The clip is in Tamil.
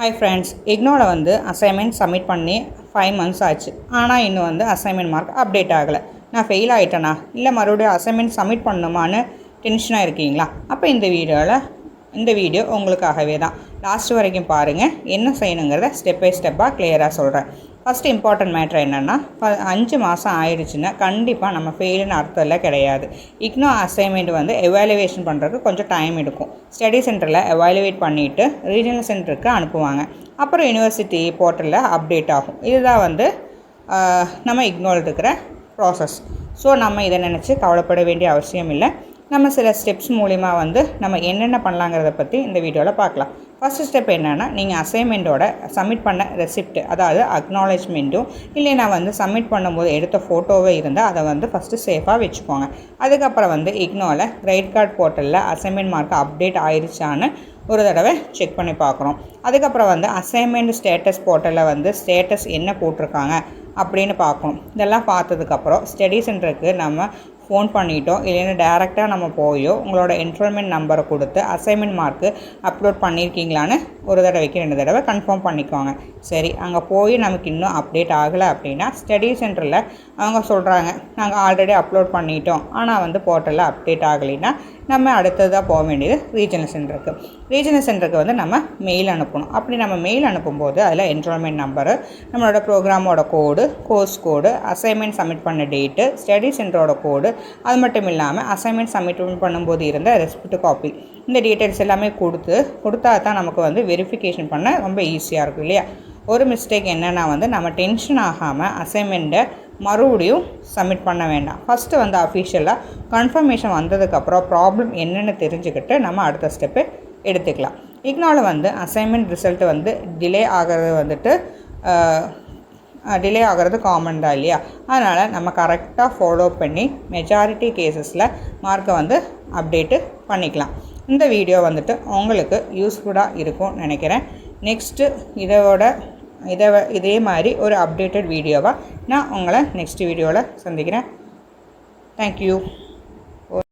Hi friends, IGNOவில் வந்து அசைன்மெண்ட் சப்மிட் பண்ணி 5 months ஆச்சு. ஆனால் இன்னும் வந்து அசைன்மெண்ட் மார்க் அப்டேட் ஆகலை. நான் ஃபெயில் ஆகிட்டேனா இல்லை மறுபடியும் அசைன்மெண்ட் சப்மிட் பண்ணணுமான்னு டென்ஷனாக இருக்கீங்களா? அப்போ இந்த வீடியோ உங்களுக்காகவே தான். லாஸ்ட் வரைக்கும் பாருங்கள். என்ன செய்யணுங்கிறத ஸ்டெப் பை ஸ்டெப்பாக கிளியராக சொல்கிறேன். ஃபஸ்ட்டு இம்பார்ட்டன்ட் மேட்ரு என்னென்னா 5 மாதம் ஆயிடுச்சுன்னா கண்டிப்பாக நம்ம ஃபெயிலுன்னு அர்த்தம் இல்லை கிடையாது. இக்னோ அசைன்மெண்ட் வந்து எவாலுவேஷன் பண்ணுறதுக்கு கொஞ்சம் டைம் எடுக்கும். ஸ்டடி சென்டரில் எவாலுவேட் பண்ணிவிட்டு ரீஜனல் சென்டருக்கு அனுப்புவாங்க. அப்புறம் யூனிவர்சிட்டி போர்ட்டலில் அப்டேட் ஆகும். இதுதான் வந்து நம்ம இக்னோவில் இருக்கிற ப்ராசஸ். ஸோ நம்ம இதை நினச்சி கவலைப்பட வேண்டிய அவசியம் இல்லை. நம்ம சில ஸ்டெப்ஸ் மூலிமா வந்து நம்ம என்னென்ன பண்ணலாங்கிறத பற்றி இந்த வீடியோவில் பார்க்கலாம். ஃபஸ்ட்டு ஸ்டெப் என்னென்னா, நீங்கள் அசைன்மெண்ட்டோட சப்மிட் பண்ண ரெசிப்ட், அதாவது அக்னாலேஜ்மெண்ட்டும் இல்லை நான் வந்து சப்மிட் பண்ணும்போது எடுத்த ஃபோட்டோவே இருந்தால் அதை வந்து ஃபஸ்ட்டு சேஃபாக வச்சுக்கோங்க. அதுக்கப்புறம் வந்து இக்னோவில் கிரெடிட் கார்டு போர்ட்டலில் அசைன்மெண்ட் மார்க் அப்டேட் ஆயிடுச்சான்னு ஒரு தடவை செக் பண்ணி பார்க்குறோம். அதுக்கப்புறம் வந்து அசைன்மெண்ட் ஸ்டேட்டஸ் போர்ட்டலில் வந்து ஸ்டேட்டஸ் என்ன போட்டிருக்காங்க அப்படின்னு பார்க்கணும். இதெல்லாம் பார்த்ததுக்கப்புறம் ஸ்டடி சென்டருக்கு நம்ம ஃபோன் பண்ணிட்டோம் இல்லைன்னா டேரெக்டாக நம்ம போயோ உங்களோட என்ரோல்மெண்ட் நம்பரை கொடுத்து அசைன்மெண்ட் மார்க்கு அப்லோட் பண்ணியிருக்கீங்களான்னு ஒரு தடவைக்கு 2 தடவை கன்ஃபார்ம் பண்ணிக்கோங்க. சரி, அங்கே போய் நமக்கு இன்னும் அப்டேட் ஆகலை அப்படின்னா ஸ்டடி சென்டரில் அவங்க சொல்கிறாங்க நாங்கள் ஆல்ரெடி அப்லோட் பண்ணிட்டோம் ஆனால் வந்து போர்ட்டலில் அப்டேட் ஆகலைன்னா நம்ம அடுத்ததாக போக வேண்டியது ரீஜனல் சென்டருக்கு வந்து நம்ம மெயில் அனுப்பணும். அப்படி நம்ம மெயில் அனுப்பும்போது அதில் என்ரோல்மெண்ட் நம்பரு, நம்மளோட ப்ரோக்ராமோட கோடு, கோர்ஸ் கோடு, அசைன்மெண்ட் சப்மிட் பண்ண டேட்டு, ஸ்டடி சென்டரோட கோடு, அது மட்டும் இல்லாமல் அசைன்மெண்ட் சப்மிட் பண்ணும்போது இருந்த ரெசிப்ட் காப்பி, இந்த டீட்டெயில்ஸ் எல்லாமே கொடுத்தா தான் நமக்கு வந்து வெரிஃபிகேஷன் பண்ண ரொம்ப ஈஸியாக இருக்கும் இல்லையா? ஒரு மிஸ்டேக் என்னென்னா வந்து நம்ம டென்ஷன் ஆகாமல் அசைன்மெண்ட்டை மறுபடியும் சப்மிட் பண்ண வேண்டாம். ஃபஸ்ட்டு வந்து அஃபிஷியலாக கன்ஃபர்மேஷன் வந்ததுக்கப்புறம் ப்ராப்ளம் என்னென்னு தெரிஞ்சுக்கிட்டு நம்ம அடுத்த ஸ்டெப்பு எடுத்துக்கலாம். இக்னோவில் வந்து அசைன்மெண்ட் ரிசல்ட் வந்து டிலே ஆகிறது காமன் தான் இல்லையா? அதனால் நம்ம கரெக்டாக ஃபாலோ பண்ணி மெஜாரிட்டி கேசஸில் மார்க்கை வந்து அப்டேட்டு பண்ணிக்கலாம். இந்த வீடியோ வந்துட்டு உங்களுக்கு யூஸ்ஃபுல்லாக இருக்கும்னு நினைக்கிறேன். நெக்ஸ்ட்டு இதே மாதிரி ஒரு அப்டேட்டட் வீடியோவாக நான் உங்களை நெக்ஸ்ட் வீடியோவில் சந்திக்கிறேன். தேங்க்யூ.